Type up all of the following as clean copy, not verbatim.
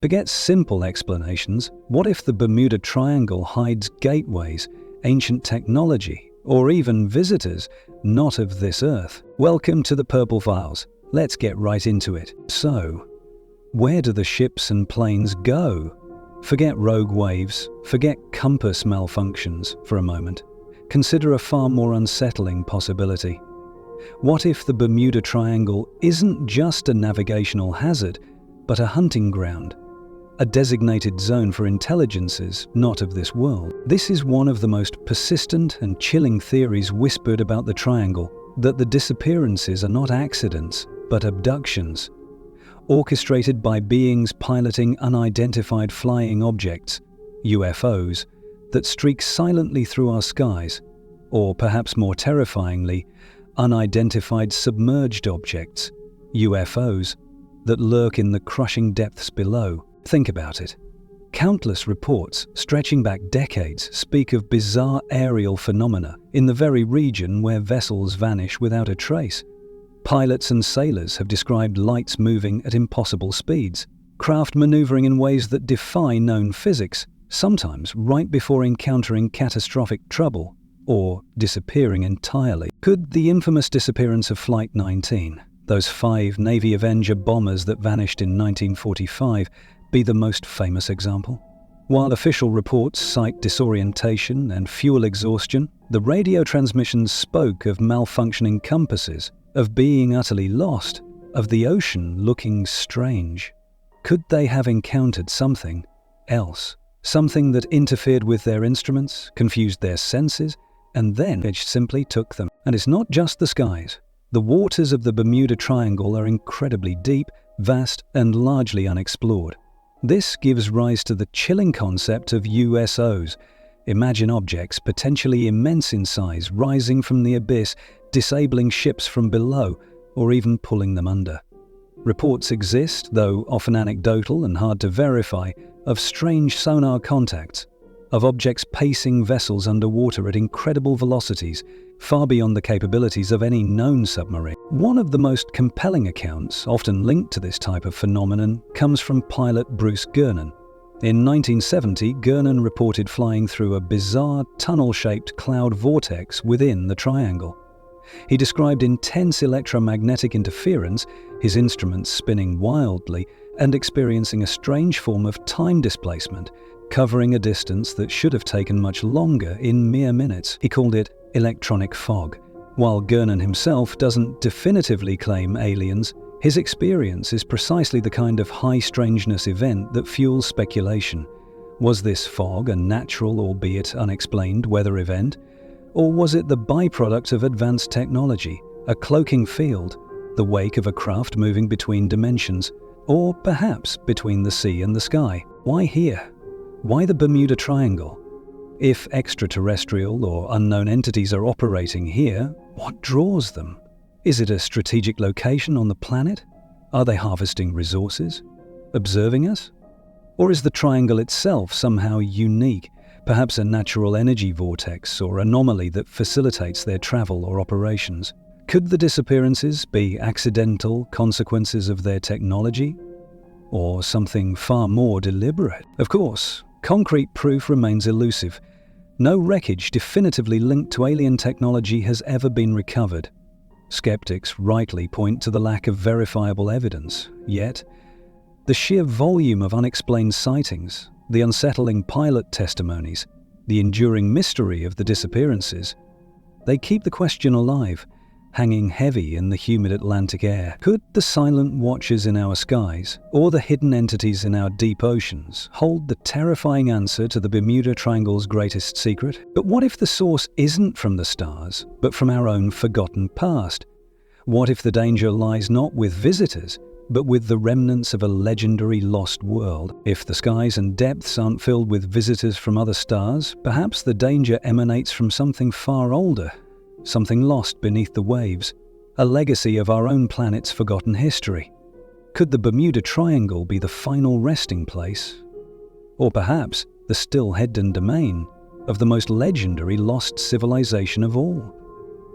Forget simple explanations. What if the Bermuda Triangle hides gateways, ancient technology, or even visitors not of this earth? Welcome to the Purple Files. Let's get right into it. So, where do the ships and planes go? Forget rogue waves, forget compass malfunctions for a moment. Consider a far more unsettling possibility. What if the Bermuda Triangle isn't just a navigational hazard, but a hunting ground? A designated zone for intelligences not of this world. This is one of the most persistent and chilling theories whispered about the triangle, that the disappearances are not accidents, but abductions, orchestrated by beings piloting unidentified flying objects, UFOs, that streak silently through our skies, or perhaps more terrifyingly, unidentified submerged objects, UFOs, that lurk in the crushing depths below. Think about it. Countless reports, stretching back decades, speak of bizarre aerial phenomena in the very region where vessels vanish without a trace. Pilots and sailors have described lights moving at impossible speeds, craft maneuvering in ways that defy known physics, sometimes right before encountering catastrophic trouble or disappearing entirely. Could the infamous disappearance of Flight 19, those 5 Navy Avenger bombers that vanished in 1945, be the most famous example? While official reports cite disorientation and fuel exhaustion, the radio transmissions spoke of malfunctioning compasses, of being utterly lost, of the ocean looking strange. Could they have encountered something else? Something that interfered with their instruments, confused their senses, and then it simply took them. And it's not just the skies. The waters of the Bermuda Triangle are incredibly deep, vast, and largely unexplored. This gives rise to the chilling concept of USOs. Imagine objects potentially immense in size rising from the abyss, disabling ships from below, or even pulling them under. Reports exist, though often anecdotal and hard to verify, of strange sonar contacts, of objects pacing vessels underwater at incredible velocities, far beyond the capabilities of any known submarine. One of the most compelling accounts, often linked to this type of phenomenon, comes from pilot Bruce Gernon. In 1970, Gernon reported flying through a bizarre tunnel-shaped cloud vortex within the triangle. He described intense electromagnetic interference, his instruments spinning wildly, and experiencing a strange form of time displacement, covering a distance that should have taken much longer in mere minutes. He called it electronic fog. While Gernon himself doesn't definitively claim aliens, his experience is precisely the kind of high strangeness event that fuels speculation. Was this fog a natural, albeit unexplained, weather event? Or was it the byproduct of advanced technology, a cloaking field, the wake of a craft moving between dimensions, or perhaps between the sea and the sky? Why here? Why the Bermuda Triangle? If extraterrestrial or unknown entities are operating here, what draws them? Is it a strategic location on the planet? Are they harvesting resources? Observing us? Or is the triangle itself somehow unique, perhaps a natural energy vortex or anomaly that facilitates their travel or operations? Could the disappearances be accidental consequences of their technology? Or something far more deliberate? Of course, concrete proof remains elusive. No wreckage definitively linked to alien technology has ever been recovered. Skeptics rightly point to the lack of verifiable evidence. Yet, the sheer volume of unexplained sightings, the unsettling pilot testimonies, the enduring mystery of the disappearances, they keep the question alive, hanging heavy in the humid Atlantic air. Could the silent watchers in our skies, or the hidden entities in our deep oceans, hold the terrifying answer to the Bermuda Triangle's greatest secret? But what if the source isn't from the stars, but from our own forgotten past? What if the danger lies not with visitors, but with the remnants of a legendary lost world? If the skies and depths aren't filled with visitors from other stars, perhaps the danger emanates from something far older, something lost beneath the waves, a legacy of our own planet's forgotten history. Could the Bermuda Triangle be the final resting place? Or perhaps the still hidden domain of the most legendary lost civilization of all?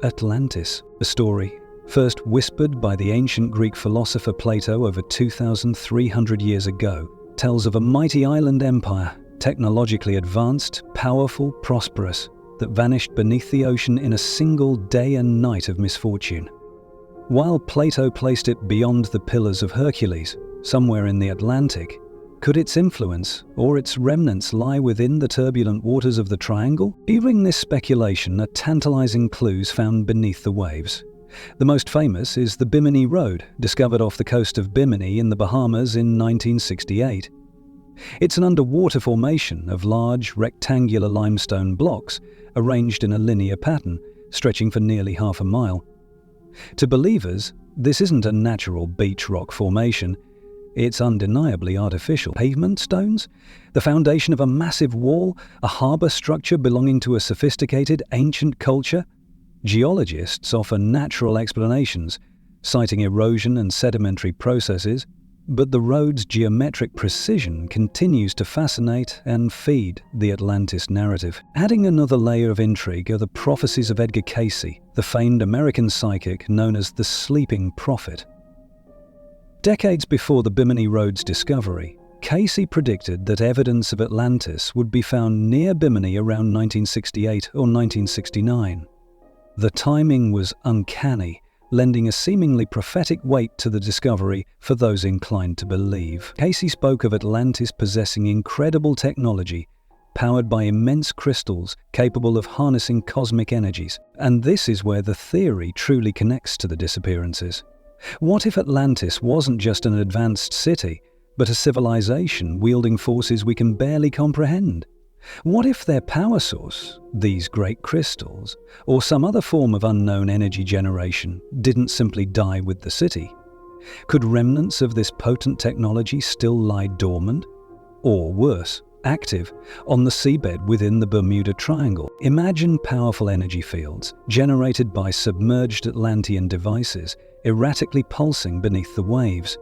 Atlantis, a story first whispered by the ancient Greek philosopher Plato over 2,300 years ago, tells of a mighty island empire, technologically advanced, powerful, prosperous, that vanished beneath the ocean in a single day and night of misfortune. While Plato placed it beyond the Pillars of Hercules, somewhere in the Atlantic, could its influence or its remnants lie within the turbulent waters of the Triangle? During this speculation are tantalizing clues found beneath the waves. The most famous is the Bimini Road, discovered off the coast of Bimini in the Bahamas in 1968. It's an underwater formation of large, rectangular limestone blocks arranged in a linear pattern, stretching for nearly half a mile. To believers, this isn't a natural beach rock formation. It's undeniably artificial. Pavement stones? The foundation of a massive wall? A harbour structure belonging to a sophisticated ancient culture? Geologists offer natural explanations, citing erosion and sedimentary processes, but the road's geometric precision continues to fascinate and feed the Atlantis narrative. Adding another layer of intrigue are the prophecies of Edgar Cayce, the famed American psychic known as the Sleeping Prophet. Decades before the Bimini Road's discovery, Cayce predicted that evidence of Atlantis would be found near Bimini around 1968 or 1969. The timing was uncanny, lending a seemingly prophetic weight to the discovery for those inclined to believe. Cayce spoke of Atlantis possessing incredible technology, powered by immense crystals capable of harnessing cosmic energies. And this is where the theory truly connects to the disappearances. What if Atlantis wasn't just an advanced city, but a civilization wielding forces we can barely comprehend? What if their power source, these great crystals, or some other form of unknown energy generation, didn't simply die with the city? Could remnants of this potent technology still lie dormant? Or worse, active on the seabed within the Bermuda Triangle? Imagine powerful energy fields generated by submerged Atlantean devices erratically pulsing beneath the waves.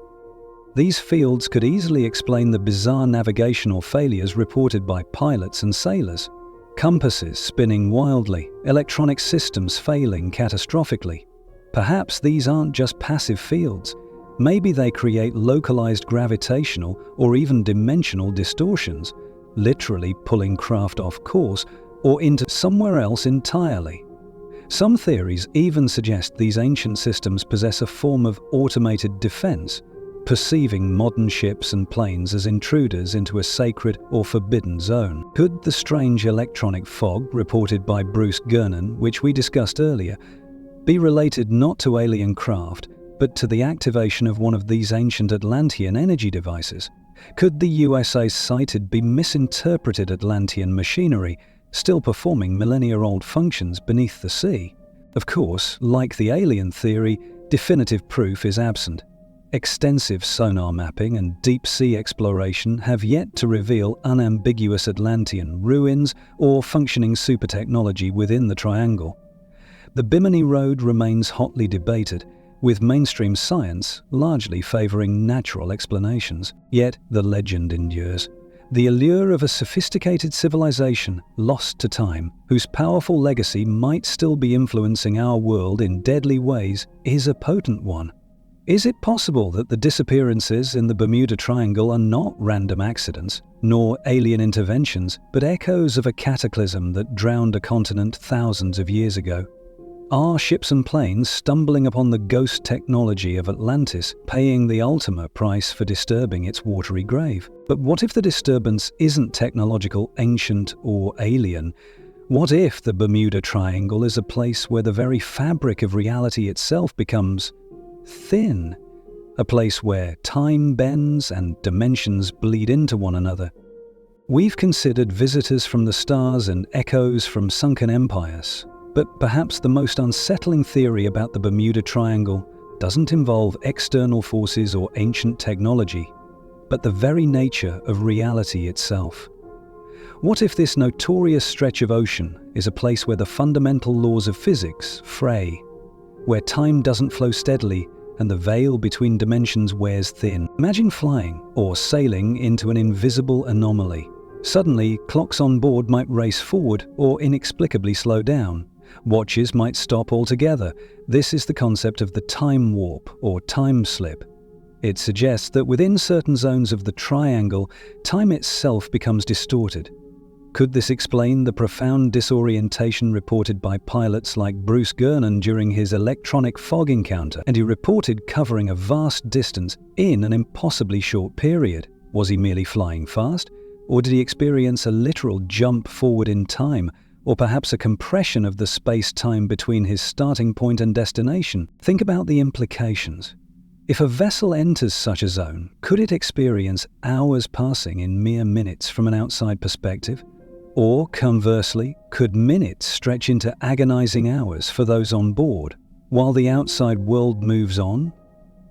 These fields could easily explain the bizarre navigational failures reported by pilots and sailors. Compasses spinning wildly, electronic systems failing catastrophically. Perhaps these aren't just passive fields. Maybe they create localized gravitational or even dimensional distortions, literally pulling craft off course or into somewhere else entirely. Some theories even suggest these ancient systems possess a form of automated defense, perceiving modern ships and planes as intruders into a sacred or forbidden zone. Could the strange electronic fog reported by Bruce Gernon, which we discussed earlier, be related not to alien craft, but to the activation of one of these ancient Atlantean energy devices? Could the USA's sighted be misinterpreted Atlantean machinery, still performing millennia-old functions beneath the sea? Of course, like the alien theory, definitive proof is absent. Extensive sonar mapping and deep-sea exploration have yet to reveal unambiguous Atlantean ruins or functioning super-technology within the Triangle. The Bimini Road remains hotly debated, with mainstream science largely favoring natural explanations. Yet the legend endures. The allure of a sophisticated civilization lost to time, whose powerful legacy might still be influencing our world in deadly ways, is a potent one. Is it possible that the disappearances in the Bermuda Triangle are not random accidents, nor alien interventions, but echoes of a cataclysm that drowned a continent thousands of years ago? Are ships and planes stumbling upon the ghost technology of Atlantis, paying the ultimate price for disturbing its watery grave? But what if the disturbance isn't technological, ancient, or alien? What if the Bermuda Triangle is a place where the very fabric of reality itself becomes thin, a place where time bends and dimensions bleed into one another? We've considered visitors from the stars and echoes from sunken empires, but perhaps the most unsettling theory about the Bermuda Triangle doesn't involve external forces or ancient technology, but the very nature of reality itself. What if this notorious stretch of ocean is a place where the fundamental laws of physics fray, where time doesn't flow steadily and the veil between dimensions wears thin? Imagine flying or sailing into an invisible anomaly. Suddenly, clocks on board might race forward or inexplicably slow down. Watches might stop altogether. This is the concept of the time warp or time slip. It suggests that within certain zones of the triangle, time itself becomes distorted. Could this explain the profound disorientation reported by pilots like Bruce Gernon during his electronic fog encounter? And he reported covering a vast distance in an impossibly short period. Was he merely flying fast? Or did he experience a literal jump forward in time? Or perhaps a compression of the space-time between his starting point and destination? Think about the implications. If a vessel enters such a zone, could it experience hours passing in mere minutes from an outside perspective? Or, conversely, could minutes stretch into agonizing hours for those on board, while the outside world moves on?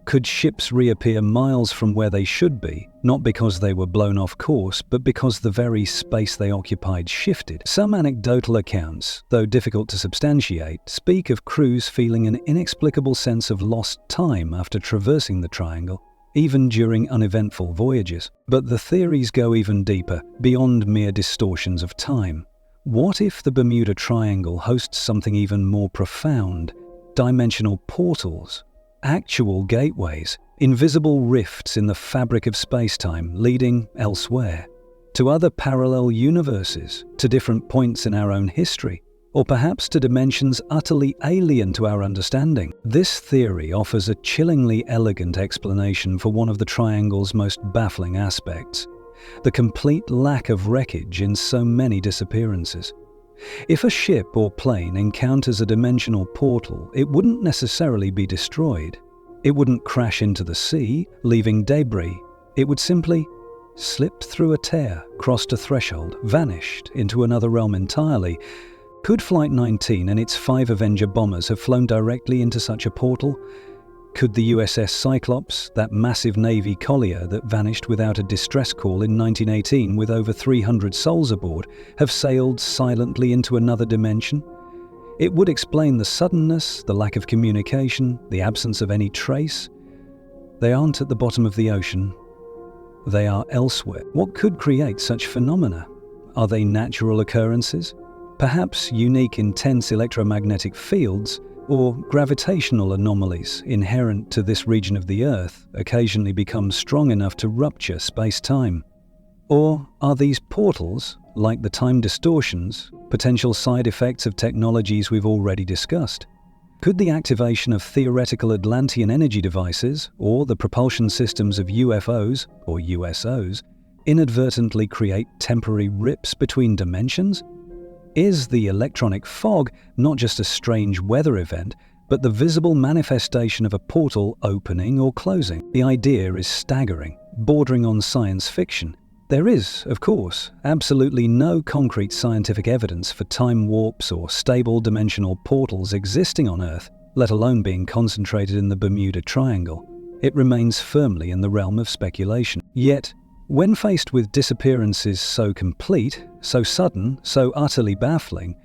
Could ships reappear miles from where they should be, not because they were blown off course, but because the very space they occupied shifted? Some anecdotal accounts, though difficult to substantiate, speak of crews feeling an inexplicable sense of lost time after traversing the triangle, even during uneventful voyages. But the theories go even deeper, beyond mere distortions of time. What if the Bermuda Triangle hosts something even more profound? Dimensional portals, actual gateways, invisible rifts in the fabric of space-time leading elsewhere, to other parallel universes, to different points in our own history, or perhaps to dimensions utterly alien to our understanding. This theory offers a chillingly elegant explanation for one of the triangle's most baffling aspects: the complete lack of wreckage in so many disappearances. If a ship or plane encounters a dimensional portal, it wouldn't necessarily be destroyed. It wouldn't crash into the sea, leaving debris. It would simply slip through a tear, crossed a threshold, vanished into another realm entirely. Could Flight 19 and its 5 Avenger bombers have flown directly into such a portal? Could the USS Cyclops, that massive Navy collier that vanished without a distress call in 1918 with over 300 souls aboard, have sailed silently into another dimension? It would explain the suddenness, the lack of communication, the absence of any trace. They aren't at the bottom of the ocean. They are elsewhere. What could create such phenomena? Are they natural occurrences? Perhaps unique intense electromagnetic fields, or gravitational anomalies inherent to this region of the Earth occasionally become strong enough to rupture space-time? Or are these portals, like the time distortions, potential side effects of technologies we've already discussed? Could the activation of theoretical Atlantean energy devices, or the propulsion systems of UFOs, or USOs, inadvertently create temporary rips between dimensions? Is the electronic fog not just a strange weather event, but the visible manifestation of a portal opening or closing? The idea is staggering, bordering on science fiction. There is, of course, absolutely no concrete scientific evidence for time warps or stable dimensional portals existing on Earth, let alone being concentrated in the Bermuda Triangle. It remains firmly in the realm of speculation. Yet, when faced with disappearances so complete, so sudden, so utterly baffling,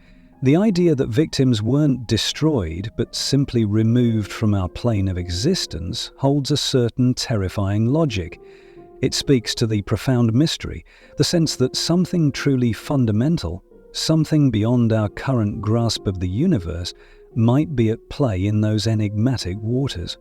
the idea that victims weren't destroyed but simply removed from our plane of existence holds a certain terrifying logic. It speaks to the profound mystery, the sense that something truly fundamental, something beyond our current grasp of the universe, might be at play in those enigmatic waters.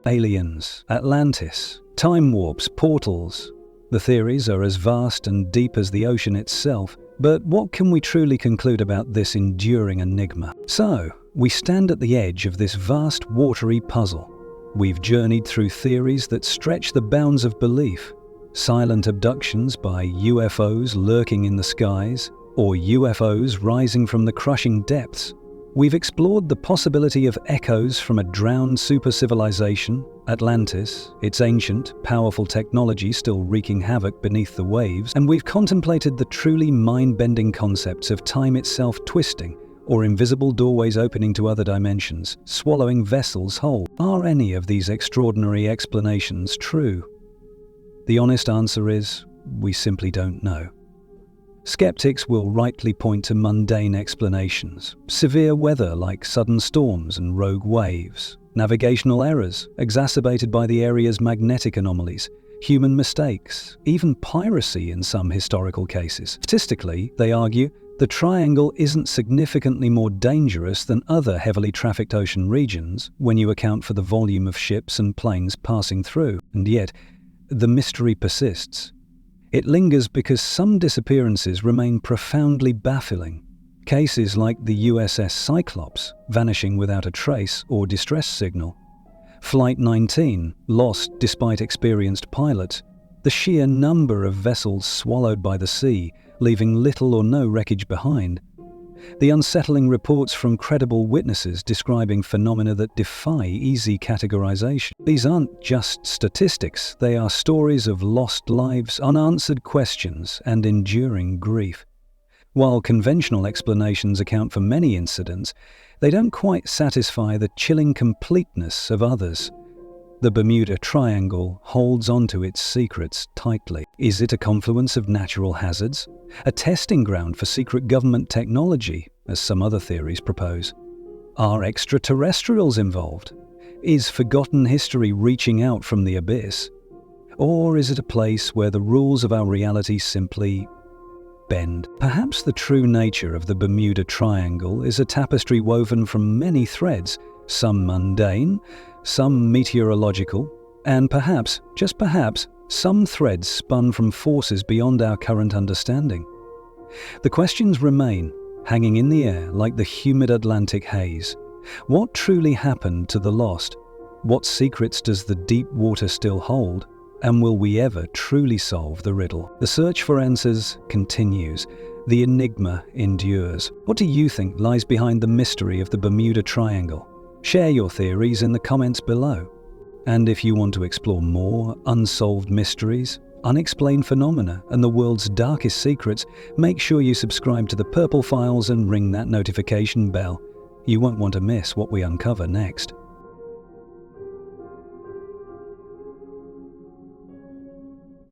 Aliens, Atlantis, time warps, portals. The theories are as vast and deep as the ocean itself, but what can we truly conclude about this enduring enigma? So, we stand at the edge of this vast watery puzzle. We've journeyed through theories that stretch the bounds of belief: silent abductions by UFOs lurking in the skies, or UFOs rising from the crushing depths. We've explored the possibility of echoes from a drowned super-civilization, Atlantis, its ancient, powerful technology still wreaking havoc beneath the waves, and we've contemplated the truly mind-bending concepts of time itself twisting, or invisible doorways opening to other dimensions, swallowing vessels whole. Are any of these extraordinary explanations true? The honest answer is, we simply don't know. Skeptics will rightly point to mundane explanations: severe weather like sudden storms and rogue waves, navigational errors exacerbated by the area's magnetic anomalies, human mistakes, even piracy in some historical cases. Statistically, they argue, the triangle isn't significantly more dangerous than other heavily trafficked ocean regions when you account for the volume of ships and planes passing through, and yet the mystery persists. It lingers because some disappearances remain profoundly baffling. Cases like the USS Cyclops vanishing without a trace or distress signal, Flight 19 lost despite experienced pilots, the sheer number of vessels swallowed by the sea, leaving little or no wreckage behind, the unsettling reports from credible witnesses describing phenomena that defy easy categorization. These aren't just statistics, they are stories of lost lives, unanswered questions, and enduring grief. While conventional explanations account for many incidents, they don't quite satisfy the chilling completeness of others. The Bermuda Triangle holds onto its secrets tightly. Is it a confluence of natural hazards? A testing ground for secret government technology, as some other theories propose? Are extraterrestrials involved? Is forgotten history reaching out from the abyss? Or is it a place where the rules of our reality simply bend? Perhaps the true nature of the Bermuda Triangle is a tapestry woven from many threads, some mundane, some meteorological, and perhaps, just perhaps, some threads spun from forces beyond our current understanding. The questions remain, hanging in the air like the humid Atlantic haze. What truly happened to the lost? What secrets does the deep water still hold? And will we ever truly solve the riddle? The search for answers continues. The enigma endures. What do you think lies behind the mystery of the Bermuda Triangle? Share your theories in the comments below. And if you want to explore more unsolved mysteries, unexplained phenomena, and the world's darkest secrets, make sure you subscribe to the Purple Files and ring that notification bell. You won't want to miss what we uncover next.